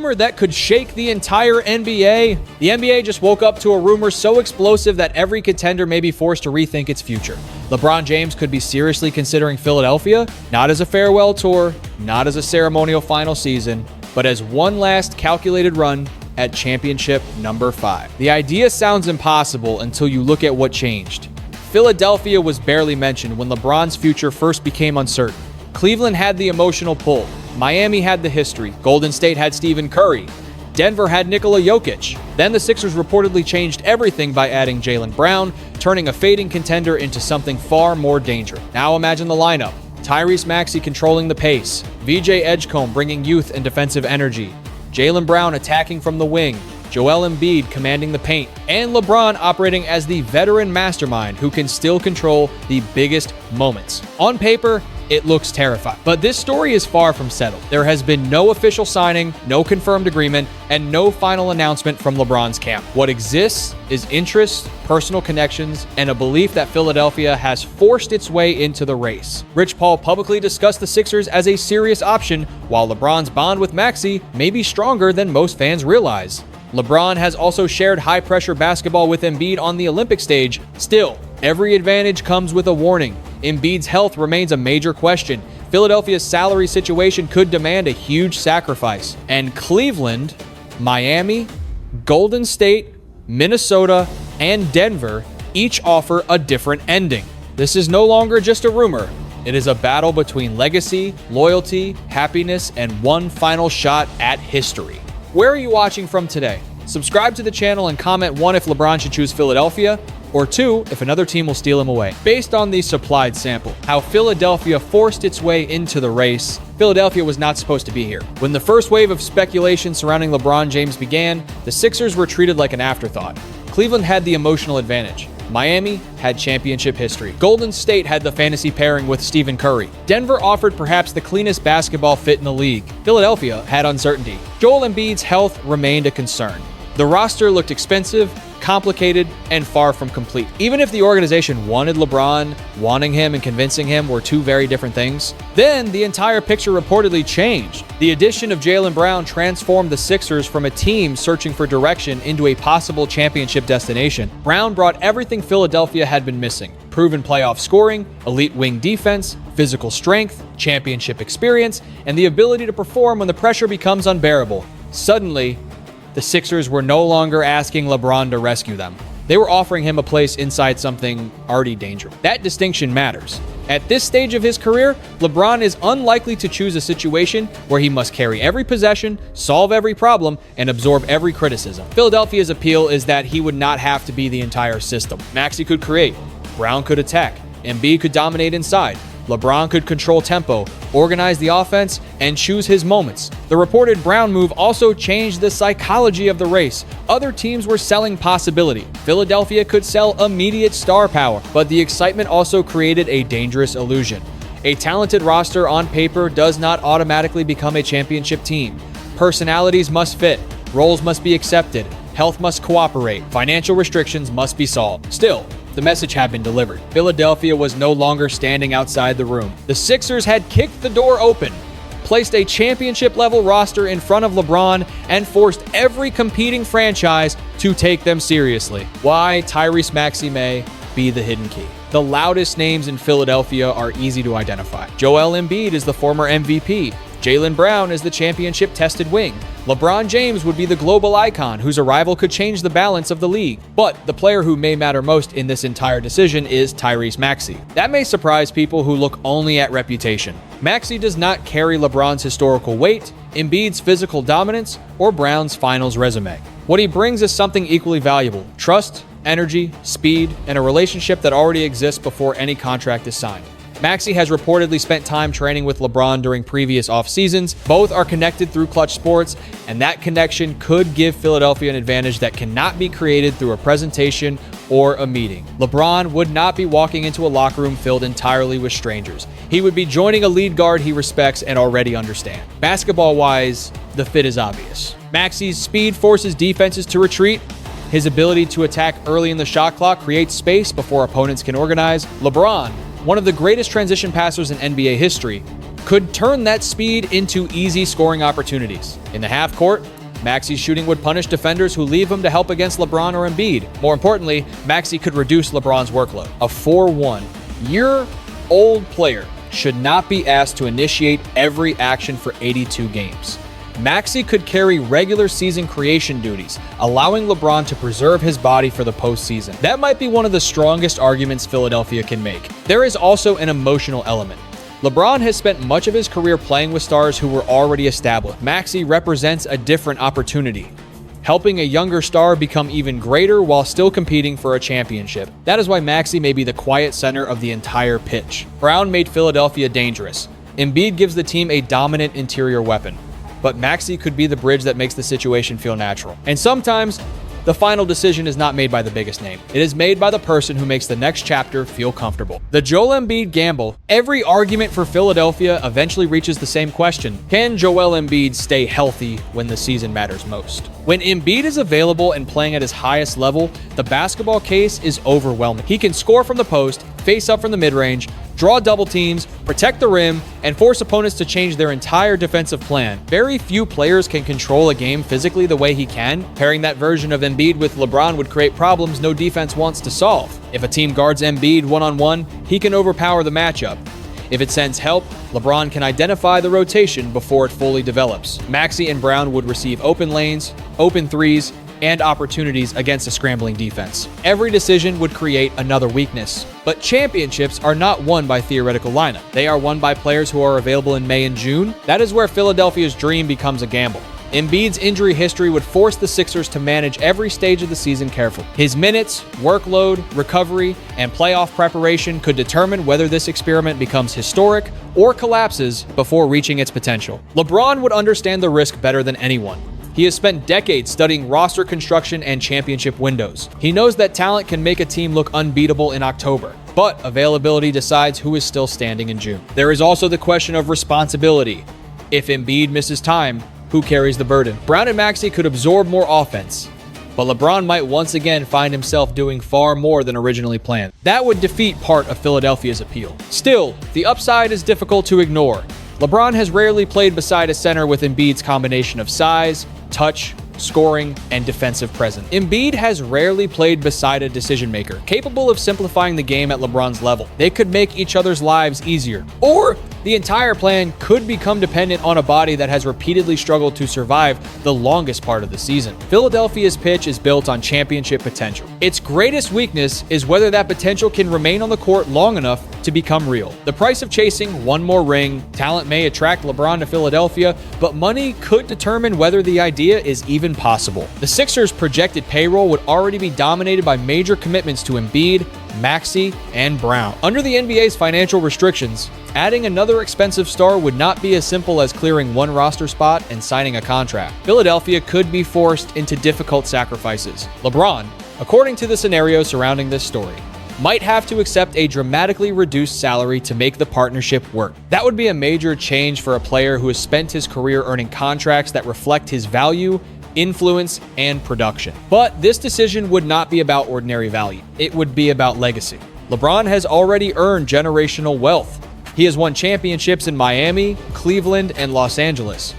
rumor that could shake the entire NBA? The NBA just woke up to a rumor so explosive that every contender may be forced to rethink its future. LeBron James could be seriously considering Philadelphia, not as a farewell tour, not as a ceremonial final season, but as one last calculated run at championship number 5. The idea sounds impossible until you look at what changed. Philadelphia was barely mentioned when LeBron's future first became uncertain. Cleveland had the emotional pull. Miami had the history. Golden State had Stephen Curry. Denver had Nikola Jokic. Then the Sixers reportedly changed everything by adding Jaylen Brown, turning a fading contender into something far more dangerous. Now imagine the lineup. Tyrese Maxey controlling the pace. VJ Edgecombe bringing youth and defensive energy. Jaylen Brown attacking from the wing. Joel Embiid commanding the paint, and LeBron operating as the veteran mastermind who can still control the biggest moments. On paper, it looks terrifying, but this story is far from settled. There has been no official signing, no confirmed agreement, and no final announcement from LeBron's camp. What exists is interest, personal connections, and a belief that Philadelphia has forced its way into the race. Rich Paul publicly discussed the Sixers as a serious option, while LeBron's bond with Maxey may be stronger than most fans realize. LeBron has also shared high-pressure basketball with Embiid on the Olympic stage. Still, every advantage comes with a warning. Embiid's health remains a major question. Philadelphia's salary situation could demand a huge sacrifice. And Cleveland, Miami, Golden State, Minnesota, and Denver each offer a different ending. This is no longer just a rumor. It is a battle between legacy, loyalty, happiness, and one final shot at history. Where are you watching from today? Subscribe to the channel and comment 1 if LeBron should choose Philadelphia, or 2 if another team will steal him away. Based on the supplied sample, how Philadelphia forced its way into the race, Philadelphia was not supposed to be here. When the first wave of speculation surrounding LeBron James began, the Sixers were treated like an afterthought. Cleveland had the emotional advantage. Miami had championship history. Golden State had the fantasy pairing with Stephen Curry. Denver offered perhaps the cleanest basketball fit in the league. Philadelphia had uncertainty. Joel Embiid's health remained a concern. The roster looked expensive, complicated, and far from complete. Even if the organization wanted LeBron, wanting him and convincing him were two very different things, then the entire picture reportedly changed. The addition of Jaylen Brown transformed the Sixers from a team searching for direction into a possible championship destination. Brown brought everything Philadelphia had been missing: proven playoff scoring, elite wing defense, physical strength, championship experience, and the ability to perform when the pressure becomes unbearable. Suddenly, the Sixers were no longer asking LeBron to rescue them. They were offering him a place inside something already dangerous. That distinction matters. At this stage of his career, LeBron is unlikely to choose a situation where he must carry every possession, solve every problem, and absorb every criticism. Philadelphia's appeal is that he would not have to be the entire system. Maxey could create, Brown could attack, Embiid could dominate inside, LeBron could control tempo, organize the offense, and choose his moments. The reported Brown move also changed the psychology of the race. Other teams were selling possibility. Philadelphia could sell immediate star power, but the excitement also created a dangerous illusion. A talented roster on paper does not automatically become a championship team. Personalities must fit, roles must be accepted, health must cooperate, financial restrictions must be solved. Still, the message had been delivered. Philadelphia was no longer standing outside the room. The Sixers had kicked the door open, placed a championship-level roster in front of LeBron, and forced every competing franchise to take them seriously. Why Tyrese Maxey may be the hidden key. The loudest names in Philadelphia are easy to identify. Joel Embiid is the former MVP. Jaylen Brown is the championship-tested wing. LeBron James would be the global icon whose arrival could change the balance of the league. But the player who may matter most in this entire decision is Tyrese Maxey. That may surprise people who look only at reputation. Maxey does not carry LeBron's historical weight, Embiid's physical dominance, or Brown's finals resume. What he brings is something equally valuable: trust, energy, speed, and a relationship that already exists before any contract is signed. Maxey has reportedly spent time training with LeBron during previous off seasons. Both are connected through Clutch Sports, and that connection could give Philadelphia an advantage that cannot be created through a presentation or a meeting. LeBron would not be walking into a locker room filled entirely with strangers. He would be joining a lead guard he respects and already understands. Basketball-wise, the fit is obvious. Maxey's speed forces defenses to retreat. His ability to attack early in the shot clock creates space before opponents can organize. LeBron, one of the greatest transition passers in NBA history, could turn that speed into easy scoring opportunities. In the half court, Maxey's shooting would punish defenders who leave him to help against LeBron or Embiid. More importantly, Maxey could reduce LeBron's workload. A 4-1-year-old player should not be asked to initiate every action for 82 games. Maxey could carry regular season creation duties, allowing LeBron to preserve his body for the postseason. That might be one of the strongest arguments Philadelphia can make. There is also an emotional element. LeBron has spent much of his career playing with stars who were already established. Maxey represents a different opportunity, helping a younger star become even greater while still competing for a championship. That is why Maxey may be the quiet center of the entire pitch. Brown made Philadelphia dangerous. Embiid gives the team a dominant interior weapon, but Maxey could be the bridge that makes the situation feel natural. And sometimes, the final decision is not made by the biggest name. It is made by the person who makes the next chapter feel comfortable. The Joel Embiid gamble. Every argument for Philadelphia eventually reaches the same question. Can Joel Embiid stay healthy when the season matters most? When Embiid is available and playing at his highest level, the basketball case is overwhelming. He can score from the post, face up from the mid-range, draw double teams, protect the rim, and force opponents to change their entire defensive plan. Very few players can control a game physically the way he can. Pairing that version of Embiid with LeBron would create problems no defense wants to solve. If a team guards Embiid one-on-one, he can overpower the matchup. If it sends help, LeBron can identify the rotation before it fully develops. Maxey and Brown would receive open lanes, open threes, and opportunities against a scrambling defense. Every decision would create another weakness. But championships are not won by theoretical lineup. They are won by players who are available in May and June. That is where Philadelphia's dream becomes a gamble. Embiid's injury history would force the Sixers to manage every stage of the season carefully. His minutes, workload, recovery, and playoff preparation could determine whether this experiment becomes historic or collapses before reaching its potential. LeBron would understand the risk better than anyone. He has spent decades studying roster construction and championship windows. He knows that talent can make a team look unbeatable in October, but availability decides who is still standing in June. There is also the question of responsibility. If Embiid misses time, who carries the burden? Brown and Maxey could absorb more offense, but LeBron might once again find himself doing far more than originally planned. That would defeat part of Philadelphia's appeal. Still, the upside is difficult to ignore. LeBron has rarely played beside a center with Embiid's combination of size, touch, scoring, and defensive presence. Embiid has rarely played beside a decision maker, capable of simplifying the game at LeBron's level. They could make each other's lives easier. Or the entire plan could become dependent on a body that has repeatedly struggled to survive the longest part of the season. Philadelphia's pitch is built on championship potential. Its greatest weakness is whether that potential can remain on the court long enough to become real. The price of chasing one more ring, talent may attract LeBron to Philadelphia, but money could determine whether the idea is even possible. The Sixers' projected payroll would already be dominated by major commitments to Embiid, Maxey, and Brown. Under the NBA's financial restrictions, adding another expensive star would not be as simple as clearing one roster spot and signing a contract. Philadelphia could be forced into difficult sacrifices. LeBron, according to the scenario surrounding this story, might have to accept a dramatically reduced salary to make the partnership work. That would be a major change for a player who has spent his career earning contracts that reflect his value, influence, and production. But this decision would not be about ordinary value. It would be about legacy. LeBron has already earned generational wealth. He has won championships in Miami, Cleveland, and Los Angeles.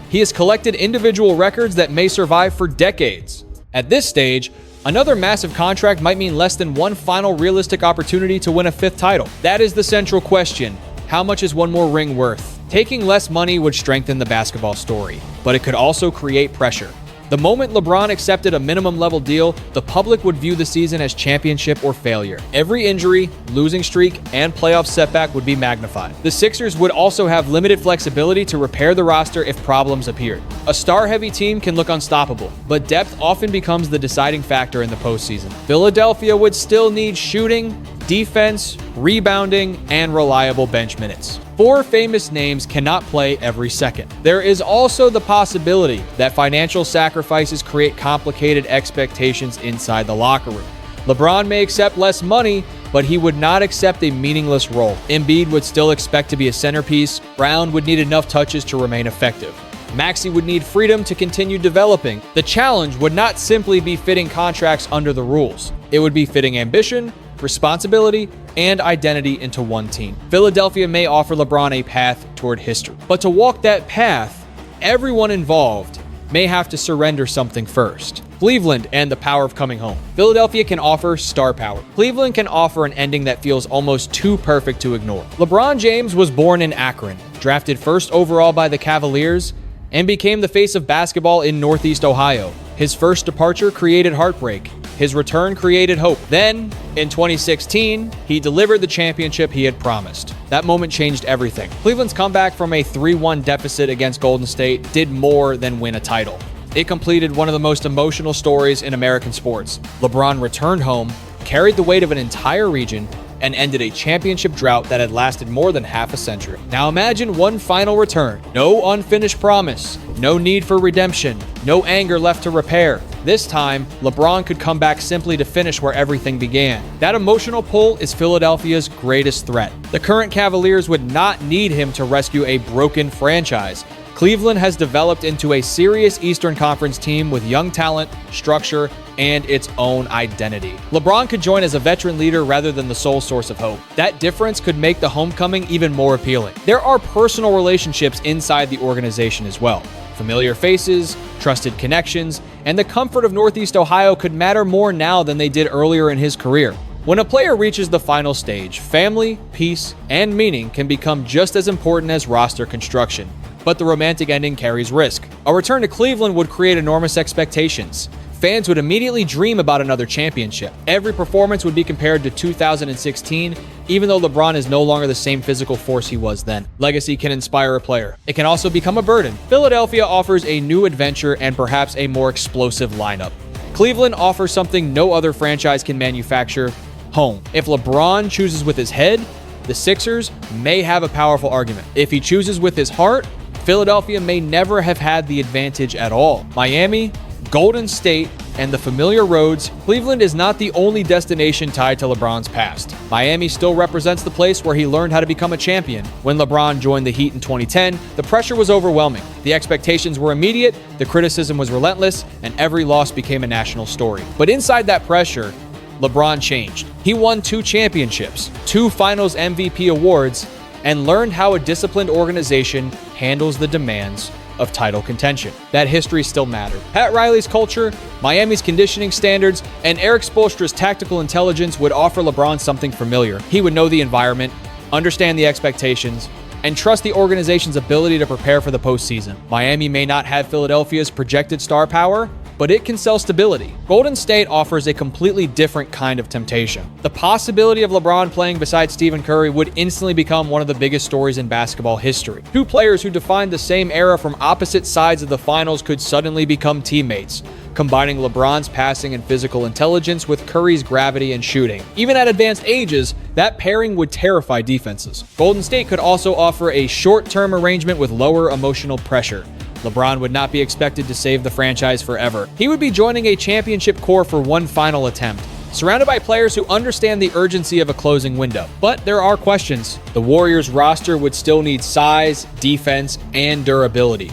He has collected individual records that may survive for decades. At this stage, another massive contract might mean less than one final realistic opportunity to win a fifth title. That is the central question. How much is one more ring worth? Taking less money would strengthen the basketball story, but it could also create pressure. The moment LeBron accepted a minimum level deal, the public would view the season as championship or failure. Every injury, losing streak, and playoff setback would be magnified. The Sixers would also have limited flexibility to repair the roster if problems appeared. A star-heavy team can look unstoppable, but depth often becomes the deciding factor in the postseason. Philadelphia would still need shooting, defense, rebounding, and reliable bench minutes. 4 famous names cannot play every second. There is also the possibility that financial sacrifices create complicated expectations inside the locker room. LeBron may accept less money, but he would not accept a meaningless role. Embiid would still expect to be a centerpiece. Brown would need enough touches to remain effective. Maxey would need freedom to continue developing. The challenge would not simply be fitting contracts under the rules. It would be fitting ambition responsibility, and identity into one team. Philadelphia may offer LeBron a path toward history, but to walk that path, everyone involved may have to surrender something first. Cleveland and the power of coming home. Philadelphia can offer star power. Cleveland can offer an ending that feels almost too perfect to ignore. LeBron James was born in Akron, drafted first overall by the Cavaliers, and became the face of basketball in Northeast Ohio. His first departure created heartbreak. His return created hope. Then, in 2016, he delivered the championship he had promised. That moment changed everything. Cleveland's comeback from a 3-1 deficit against Golden State did more than win a title. It completed one of the most emotional stories in American sports. LeBron returned home, carried the weight of an entire region, and ended a championship drought that had lasted more than half a century. Now imagine one final return. No unfinished promise, no need for redemption, no anger left to repair. This time, LeBron could come back simply to finish where everything began. That emotional pull is Philadelphia's greatest threat. The current Cavaliers would not need him to rescue a broken franchise. Cleveland has developed into a serious Eastern Conference team with young talent, structure, and its own identity. LeBron could join as a veteran leader rather than the sole source of hope. That difference could make the homecoming even more appealing. There are personal relationships inside the organization as well. Familiar faces, trusted connections, and the comfort of Northeast Ohio could matter more now than they did earlier in his career. When a player reaches the final stage, family, peace, and meaning can become just as important as roster construction. But the romantic ending carries risk. A return to Cleveland would create enormous expectations. Fans would immediately dream about another championship. Every performance would be compared to 2016, even though LeBron is no longer the same physical force he was then. Legacy can inspire a player. It can also become a burden. Philadelphia offers a new adventure and perhaps a more explosive lineup. Cleveland offers something no other franchise can manufacture: home. If LeBron chooses with his head, the Sixers may have a powerful argument. If he chooses with his heart, Philadelphia may never have had the advantage at all. Miami, Golden State, and the familiar roads, Cleveland is not the only destination tied to LeBron's past. Miami still represents the place where he learned how to become a champion. When LeBron joined the Heat in 2010, the pressure was overwhelming. The expectations were immediate, the criticism was relentless, and every loss became a national story. But inside that pressure, LeBron changed. He won 2 championships, 2 Finals MVP awards, and learned how a disciplined organization handles the demands of title contention. That history still mattered. Pat Riley's culture, Miami's conditioning standards, and Eric Spoelstra's tactical intelligence would offer LeBron something familiar. He would know the environment, understand the expectations, and trust the organization's ability to prepare for the postseason. Miami may not have Philadelphia's projected star power, but it can sell stability. Golden State offers a completely different kind of temptation. The possibility of LeBron playing beside Stephen Curry would instantly become one of the biggest stories in basketball history. 2 players who defined the same era from opposite sides of the finals could suddenly become teammates, combining LeBron's passing and physical intelligence with Curry's gravity and shooting. Even at advanced ages, that pairing would terrify defenses. Golden State could also offer a short-term arrangement with lower emotional pressure. LeBron would not be expected to save the franchise forever. He would be joining a championship core for one final attempt, surrounded by players who understand the urgency of a closing window. But there are questions. The Warriors roster would still need size, defense, and durability.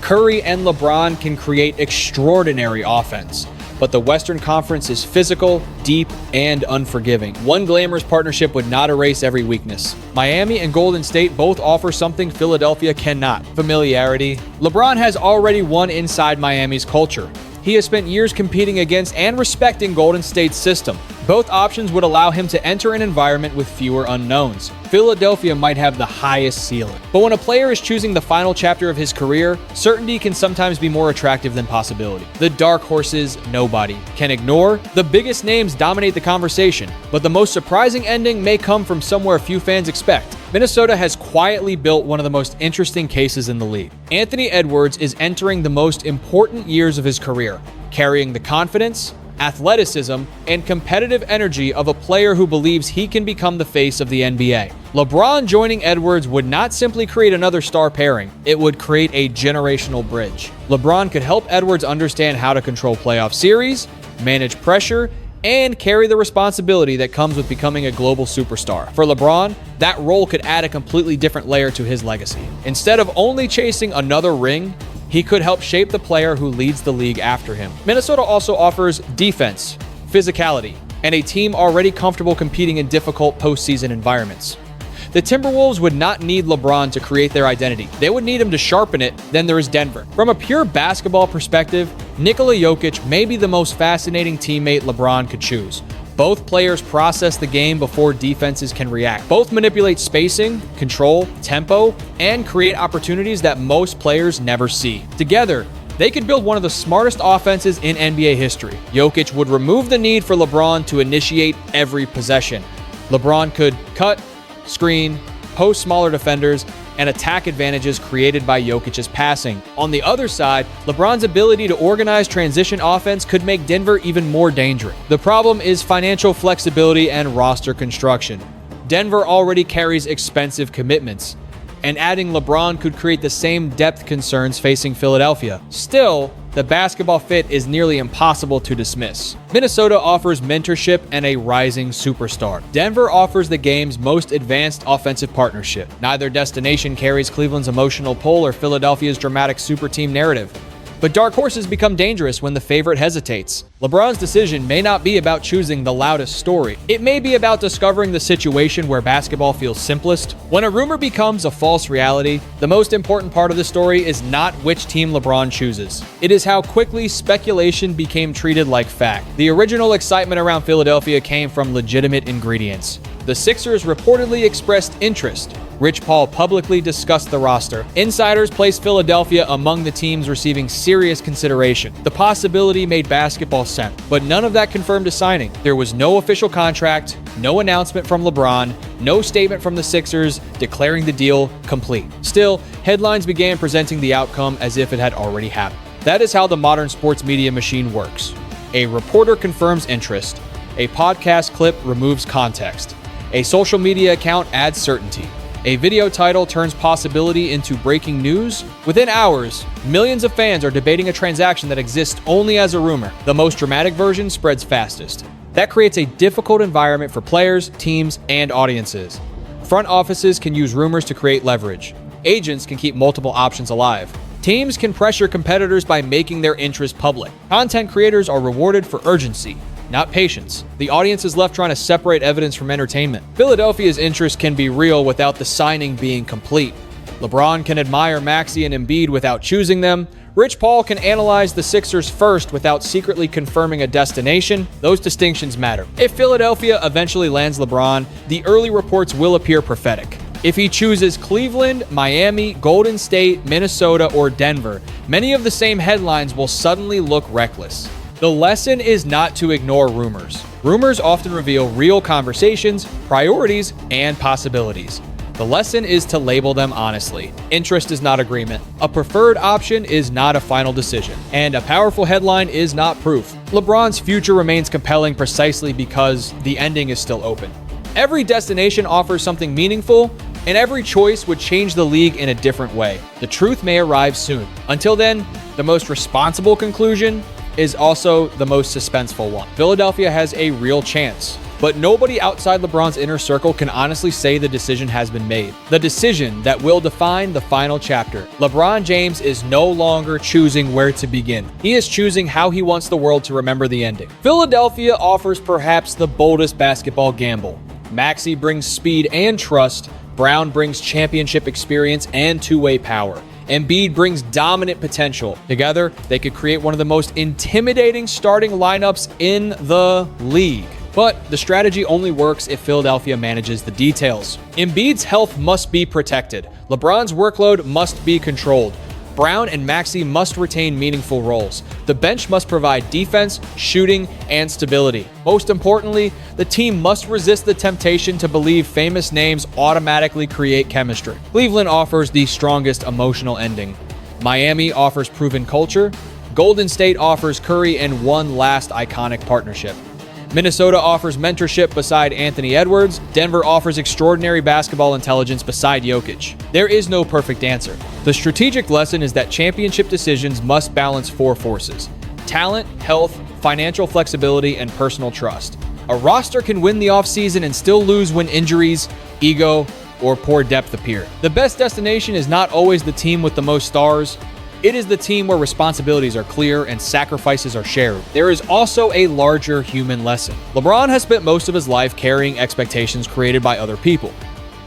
Curry and LeBron can create extraordinary offense, but the Western Conference is physical, deep, and unforgiving. One glamorous partnership would not erase every weakness. Miami and Golden State both offer something Philadelphia cannot: familiarity. LeBron has already won inside Miami's culture. He has spent years competing against and respecting Golden State's system. Both options would allow him to enter an environment with fewer unknowns. Philadelphia might have the highest ceiling. But when a player is choosing the final chapter of his career, certainty can sometimes be more attractive than possibility. The dark horses nobody can ignore. The biggest names dominate the conversation, but the most surprising ending may come from somewhere few fans expect. Minnesota has quietly built one of the most interesting cases in the league. Anthony Edwards is entering the most important years of his career, carrying the confidence, athleticism, and competitive energy of a player who believes he can become the face of the NBA. LeBron joining Edwards would not simply create another star pairing, it would create a generational bridge. LeBron could help Edwards understand how to control playoff series, manage pressure, and carry the responsibility that comes with becoming a global superstar. For LeBron, that role could add a completely different layer to his legacy. Instead of only chasing another ring, he could help shape the player who leads the league after him. Minnesota also offers defense, physicality, and a team already comfortable competing in difficult postseason environments. The Timberwolves would not need LeBron to create their identity. They would need him to sharpen it. Then there is Denver. From a pure basketball perspective, Nikola Jokic may be the most fascinating teammate LeBron could choose. Both players process the game before defenses can react. Both manipulate spacing, control, tempo, and create opportunities that most players never see. Together, they could build one of the smartest offenses in NBA history. Jokic would remove the need for LeBron to initiate every possession. LeBron could cut, screen, post smaller defenders, and attack advantages created by Jokic's passing. On the other side, LeBron's ability to organize transition offense could make Denver even more dangerous. The problem is financial flexibility and roster construction. Denver already carries expensive commitments, and adding LeBron could create the same depth concerns facing Philadelphia. Still, the basketball fit is nearly impossible to dismiss. Minnesota offers mentorship and a rising superstar. Denver offers the game's most advanced offensive partnership. Neither destination carries Cleveland's emotional pull or Philadelphia's dramatic super team narrative. But dark horses become dangerous when the favorite hesitates. LeBron's decision may not be about choosing the loudest story. It may be about discovering the situation where basketball feels simplest. When a rumor becomes a false reality, the most important part of the story is not which team LeBron chooses. It is how quickly speculation became treated like fact. The original excitement around Philadelphia came from legitimate ingredients. The Sixers reportedly expressed interest. Rich Paul publicly discussed the roster. Insiders placed Philadelphia among the teams receiving serious consideration. The possibility made basketball sense, but none of that confirmed a signing. There was no official contract, no announcement from LeBron, no statement from the Sixers declaring the deal complete. Still, headlines began presenting the outcome as if it had already happened. That is how the modern sports media machine works. A reporter confirms interest. A podcast clip removes context. A social media account adds certainty. A video title turns possibility into breaking news. Within hours, millions of fans are debating a transaction that exists only as a rumor. The most dramatic version spreads fastest. That creates a difficult environment for players, teams, and audiences. Front offices can use rumors to create leverage. Agents can keep multiple options alive. Teams can pressure competitors by making their interest public. Content creators are rewarded for urgency, not patience. The audience is left trying to separate evidence from entertainment. Philadelphia's interest can be real without the signing being complete. LeBron can admire Maxey and Embiid without choosing them. Rich Paul can analyze the Sixers first without secretly confirming a destination. Those distinctions matter. If Philadelphia eventually lands LeBron, the early reports will appear prophetic. If he chooses Cleveland, Miami, Golden State, Minnesota, or Denver, many of the same headlines will suddenly look reckless. The lesson is not to ignore rumors. Rumors often reveal real conversations, priorities, and possibilities. The lesson is to label them honestly. Interest is not agreement. A preferred option is not a final decision. And a powerful headline is not proof. LeBron's future remains compelling precisely because the ending is still open. Every destination offers something meaningful, and every choice would change the league in a different way. The truth may arrive soon. Until then, the most responsible conclusion is also the most suspenseful one. Philadelphia has a real chance, but nobody outside LeBron's inner circle can honestly say the decision has been made. The decision that will define the final chapter. LeBron James is no longer choosing where to begin. He is choosing how he wants the world to remember the ending. Philadelphia offers perhaps the boldest basketball gamble. Maxey brings speed and trust. Brown brings championship experience and two-way power. Embiid brings dominant potential. Together, they could create one of the most intimidating starting lineups in the league. But the strategy only works if Philadelphia manages the details. Embiid's health must be protected. LeBron's workload must be controlled. Brown and Maxey must retain meaningful roles. The bench must provide defense, shooting, and stability. Most importantly, the team must resist the temptation to believe famous names automatically create chemistry. Cleveland offers the strongest emotional ending. Miami offers proven culture. Golden State offers Curry and one last iconic partnership. Minnesota offers mentorship beside Anthony Edwards. Denver offers extraordinary basketball intelligence beside Jokic. There is no perfect answer. The strategic lesson is that championship decisions must balance four forces: talent, health, financial flexibility, and personal trust. A roster can win the offseason and still lose when injuries, ego, or poor depth appear. The best destination is not always the team with the most stars. It is the team where responsibilities are clear and sacrifices are shared. There is also a larger human lesson. LeBron has spent most of his life carrying expectations created by other people.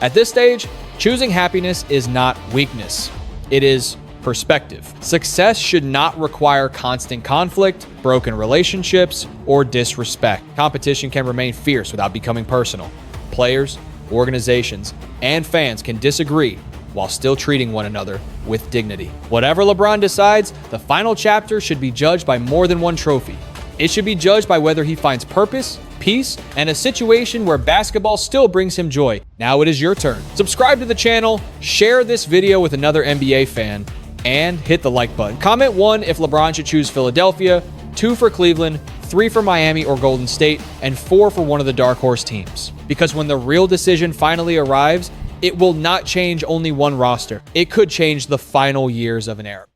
At this stage, choosing happiness is not weakness. It is perspective. Success should not require constant conflict, broken relationships, or disrespect. Competition can remain fierce without becoming personal. Players, organizations, and fans can disagree while still treating one another with dignity. Whatever LeBron decides, the final chapter should be judged by more than one trophy. It should be judged by whether he finds purpose, peace, and a situation where basketball still brings him joy. Now it is your turn. Subscribe to the channel, share this video with another NBA fan, and hit the like button. Comment 1 if LeBron should choose Philadelphia, 2 for Cleveland, 3 for Miami or Golden State, and 4 for one of the dark horse teams. Because when the real decision finally arrives, it will not change only one roster. It could change the final years of an era.